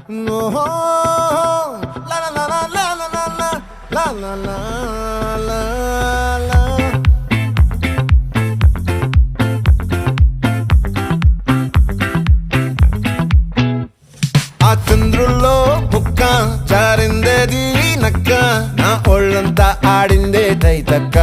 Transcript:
ఓహో లా లా లా లా లా లా లా లా లా లా లా లా. ఆ చంద్రుల్లో బుక్క జారిందేది నక్క, నా ఒళ్ళంతా ఆడిందే తైతక్క.